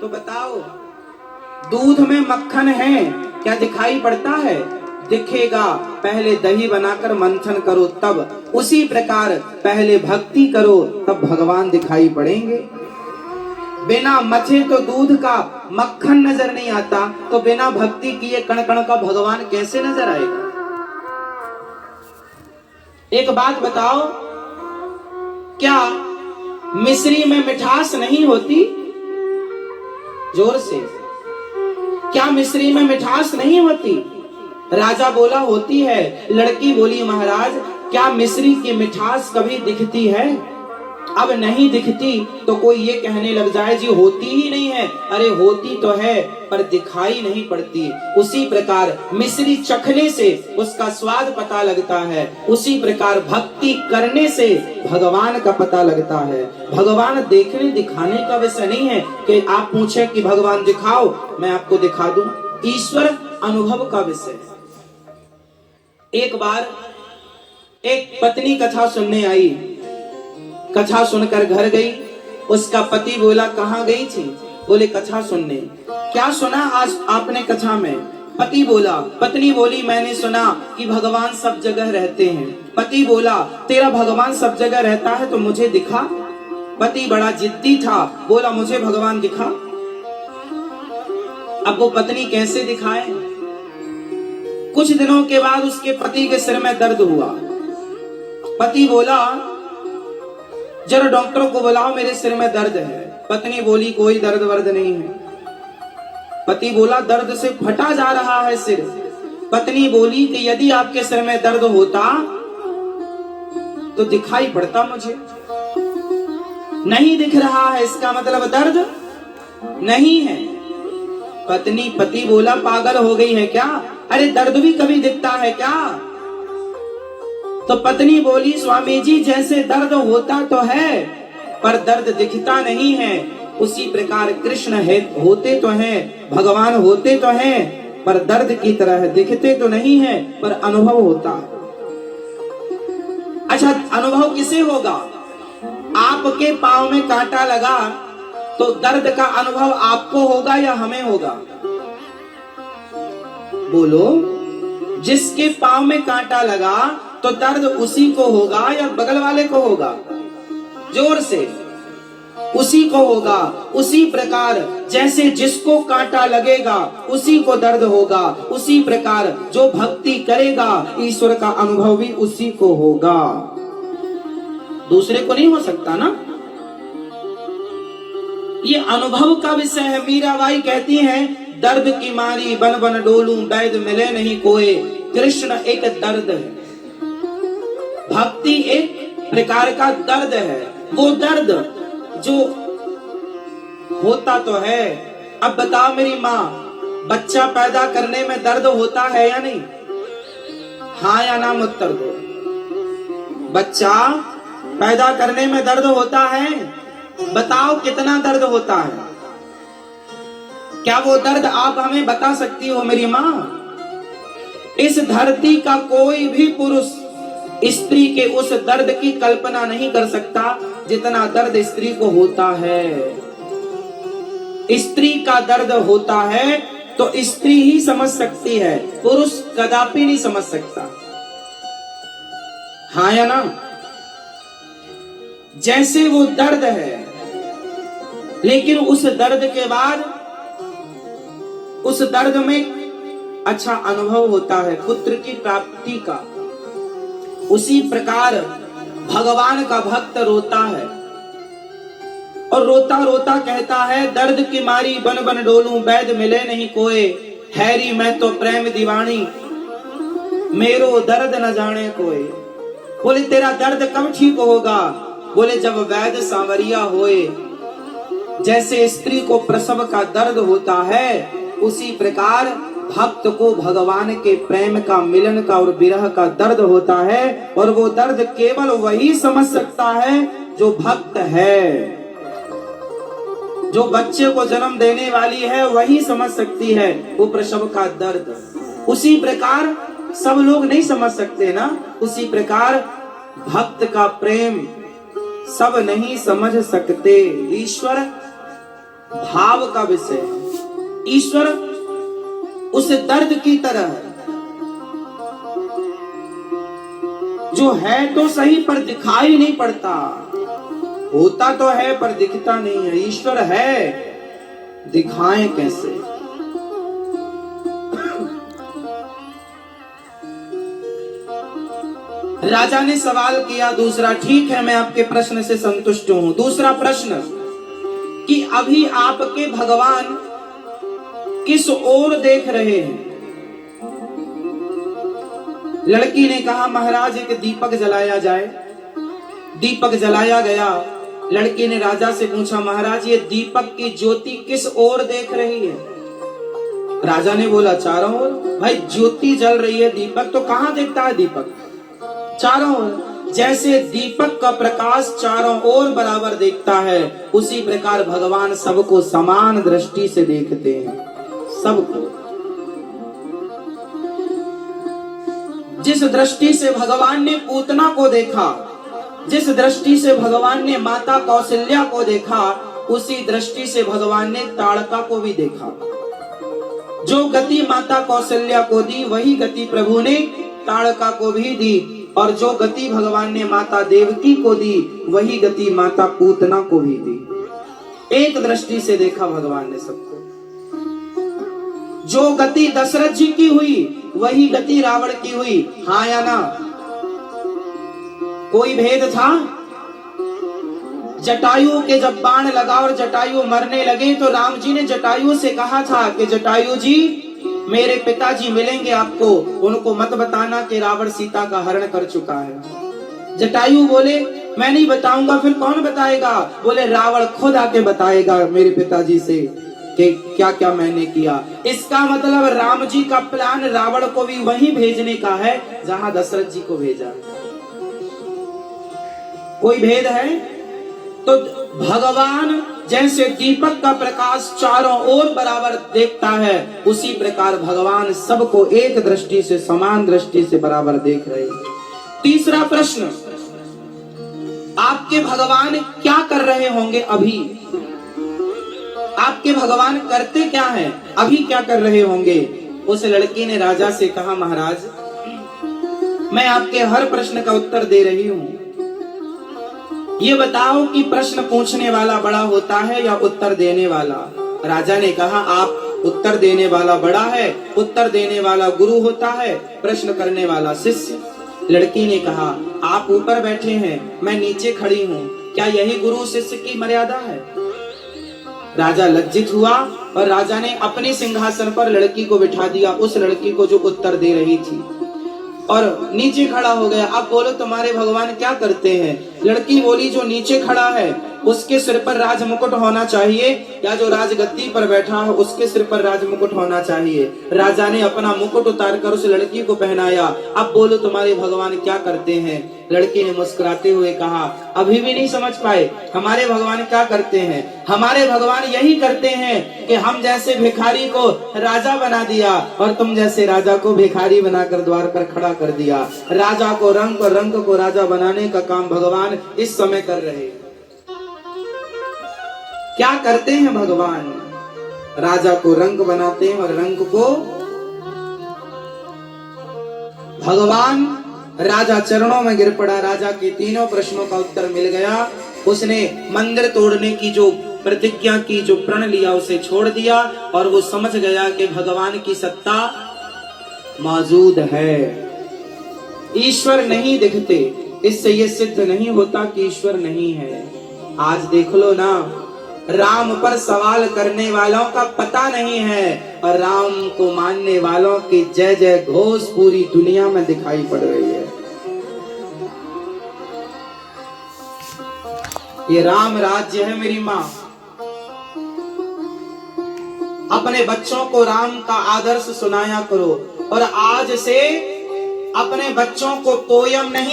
तो बताओ, दूध में मक्खन है, क्या दिखाई पड़ता है? दिखेगा। पहले दही बनाकर मंथन करो तब। उसी प्रकार पहले भक्ति करो तब भगवान दिखाई पड़ेंगे। बिना मथे तो दूध का मक्खन नजर नहीं आता, तो बिना भक्ति किए कण कण का भगवान कैसे नजर आएगा? एक बात बताओ, क्या मिश्री में मिठास नहीं होती? जोर से, क्या मिश्री में मिठास नहीं होती? राजा बोला होती है। लड़की बोली महाराज, क्या मिश्री की मिठास कभी दिखती है? अब नहीं दिखती तो कोई ये कहने लग जाए जी होती ही नहीं है। अरे होती तो है पर दिखाई नहीं पड़ती। उसी प्रकार मिश्री चखने से उसका स्वाद पता लगता है, उसी प्रकार भक्ति करने से भगवान का पता लगता है। भगवान देखने दिखाने का विषय नहीं है कि आप पूछे कि भगवान दिखाओ, मैं आपको दिखा दूं। ईश्वर अनुभव का विषय है। एक बार एक पत्नी कथा सुनने आई, कथा सुनकर घर गई। उसका पति बोला कहाँ गई थी? बोले कथा सुनने। क्या सुना आज आपने कथा में? पति बोला, पत्नी बोली मैंने सुना कि भगवान सब जगह रहते हैं। पति बोला तेरा भगवान सब जगह रहता है तो मुझे दिखा। पति बड़ा जिद्दी था, बोला मुझे भगवान दिखा। अब वो पत्नी कैसे दिखाए? कुछ दिनों के बाद उसके पति के सिर में दर्द हुआ। पति बोला जरा डॉक्टर को बुलाओ, मेरे सिर में दर्द है। पत्नी बोली कोई दर्द वर्द नहीं है। पति बोला दर्द से फटा जा रहा है सिर। पत्नी बोली कि यदि आपके सिर में दर्द होता तो दिखाई पड़ता मुझे। नहीं दिख रहा है, इसका मतलब दर्द नहीं है। पत्नी, पति बोला पागल हो गई है क्या? अरे दर्द भी कभी दिखता है क्या? तो पत्नी बोली स्वामी जी जैसे दर्द होता तो है पर दर्द दिखता नहीं है, उसी प्रकार कृष्ण है, होते तो हैं, भगवान होते तो हैं पर दर्द की तरह दिखते तो नहीं है, पर अनुभव होता है। अच्छा, अनुभव किसे होगा? आपके पांव में कांटा लगा तो दर्द का अनुभव आपको होगा या हमें होगा? बोलो, जिसके पांव में कांटा लगा तो दर्द उसी को होगा या बगल वाले को होगा? जोर से, उसी को होगा। उसी प्रकार जैसे जिसको कांटा लगेगा उसी को दर्द होगा, उसी प्रकार जो भक्ति करेगा ईश्वर का अनुभव भी उसी को होगा, दूसरे को नहीं हो सकता ना। ये अनुभव का विषय है। मीराबाई कहती हैं दर्द की मारी बन बन डोलूं, वैद मिले नहीं कोई। कृष्ण एक दर्द है, भक्ति एक प्रकार का दर्द है। वो दर्द जो होता तो है। अब बताओ मेरी माँ, बच्चा पैदा करने में दर्द होता है या नहीं? हाँ या ना उत्तर दो। बच्चा पैदा करने में दर्द होता है? बताओ कितना दर्द होता है? क्या वो दर्द आप हमें बता सकती हो मेरी माँ? इस धरती का कोई भी पुरुष स्त्री के उस दर्द की कल्पना नहीं कर सकता जितना दर्द स्त्री को होता है। स्त्री का दर्द होता है तो स्त्री ही समझ सकती है, पुरुष कदापि नहीं समझ सकता। हाँ या ना? जैसे वो दर्द है, लेकिन उस दर्द के बाद उस दर्द में अच्छा अनुभव होता है पुत्र की प्राप्ति का। उसी प्रकार भगवान का भक्त रोता है और रोता रोता कहता है दर्द की मारी बन बन डोलूं, वैद मिले नहीं कोई। हैरी मैं तो प्रेम दीवानी, मेरो दर्द न जाने कोई। बोले तेरा दर्द कब ठीक होगा? बोले जब वैद सांवरिया होए। जैसे स्त्री को प्रसव का दर्द होता है उसी प्रकार भक्त को भगवान के प्रेम का, मिलन का और विरह का दर्द होता है। और वो दर्द केवल वही समझ सकता है जो भक्त है। जो बच्चे को जन्म देने वाली है वही समझ सकती है वो प्रसव का दर्द। उसी प्रकार सब लोग नहीं समझ सकते ना। उसी प्रकार भक्त का प्रेम सब नहीं समझ सकते। ईश्वर भाव का विषय है। ईश्वर उस दर्द की तरह जो है तो सही पर दिखाई नहीं पड़ता, होता तो है पर दिखता नहीं है। ईश्वर है, दिखाएं कैसे। राजा ने सवाल किया दूसरा, ठीक है मैं आपके प्रश्न से संतुष्ट हूं। दूसरा प्रश्न कि अभी आपके भगवान किस ओर देख रहे हैं? लड़की ने कहा महाराज एक दीपक जलाया जाए। दीपक जलाया गया। लड़की ने राजा से पूछा महाराज ये दीपक की ज्योति किस ओर देख रही है? राजा ने बोला चारों ओर। भाई ज्योति जल रही है, दीपक तो कहां देखता है? दीपक चारों ओर। जैसे दीपक का प्रकाश चारों ओर बराबर देखता है, उसी प्रकार भगवान सबको समान दृष्टि से देखते हैं। सबको जिस दृष्टि से भगवान ने पूतना को देखा, जिस दृष्टि से भगवान ने माता कौशल्या को देखा, उसी दृष्टि से भगवान ने ताड़का को भी देखा। जो गति माता कौशल्या को दी वही गति प्रभु ने ताड़का को भी दी, और जो गति भगवान ने माता देवकी को दी वही गति माता पूतना को भी दी। एक दृष्टि से देखा भगवान ने सबको। जो गति दशरथ जी की हुई वही गति रावण की हुई। हाँ या ना? कोई भेद था? जटायु के जब बाण लगा और जटायु मरने लगे तो राम जी ने जटायु से कहा था कि जटायु जी मेरे पिताजी मिलेंगे आपको, उनको मत बताना कि रावण सीता का हरण कर चुका है। जटायु बोले मैं नहीं बताऊंगा। फिर कौन बताएगा? बोले रावण खुद आके बताएगा मेरे पिताजी से कि क्या क्या मैंने किया। इसका मतलब राम जी का प्लान रावण को भी वहीं भेजने का है जहां दशरथ जी को भेजा। कोई भेद है? तो भगवान जैसे दीपक का प्रकाश चारों ओर बराबर देखता है, उसी प्रकार भगवान सबको एक दृष्टि से समान दृष्टि से बराबर देख रहे हैं। तीसरा प्रश्न, आपके भगवान क्या कर रहे होंगे अभी? आपके भगवान करते क्या हैं? अभी क्या कर रहे होंगे? उस लड़की ने राजा से कहा महाराज मैं आपके हर प्रश्न का उत्तर दे रही हूं, ये बताओ कि प्रश्न पूछने वाला बड़ा होता है या उत्तर देने वाला? राजा ने कहा आप उत्तर देने वाला बड़ा है, उत्तर देने वाला गुरु होता है, प्रश्न करने वाला शिष्य। लड़की ने कहा आप ऊपर बैठे हैं, मैं नीचे खड़ी हूँ, क्या यही गुरु शिष्य की मर्यादा है? राजा लज्जित हुआ और राजा ने अपने सिंहासन पर लड़की को बिठा दिया, उस लड़की को जो उत्तर दे रही थी, और नीचे खड़ा हो गया। अब बोलो तुम्हारे भगवान क्या करते हैं? लड़की बोली जो नीचे खड़ा है उसके सिर पर राज मुकुट होना चाहिए, या जो राजगद्दी पर बैठा है उसके सिर पर राज मुकुट होना चाहिए। राजा ने अपना मुकुट उतारकर उस लड़की को पहनाया। अब बोलो तुम्हारे भगवान क्या करते हैं? लड़की ने मुस्कुराते हुए कहा अभी भी नहीं समझ पाए हमारे भगवान क्या करते हैं? हमारे भगवान यही करते हैं कि हम जैसे भिखारी को राजा बना दिया और तुम जैसे राजा को भिखारी बनाकर द्वार पर खड़ा कर दिया। राजा को रंग और रंग को राजा बनाने का काम भगवान इस समय कर रहे हैं। क्या करते हैं भगवान? राजा को रंग बनाते हैं और रंग को भगवान। राजा चरणों में गिर पड़ा, राजा के तीनों प्रश्नों का उत्तर मिल गया। उसने मंदिर तोड़ने की जो प्रतिज्ञा की, जो प्रण लिया, उसे छोड़ दिया और वो समझ गया कि भगवान की सत्ता मौजूद है। ईश्वर नहीं दिखते, इससे ये सिद्ध नहीं होता कि ईश्वर नहीं है। आज देख लो ना, राम पर सवाल करने वालों का पता नहीं है और राम को मानने वालों की जय जय घोष पूरी दुनिया में दिखाई पड़ रही है। ये राम राज्य है मेरी माँ। अपने बच्चों को राम का आदर्श सुनाया करो और आज से अपने बच्चों को पोयम नहीं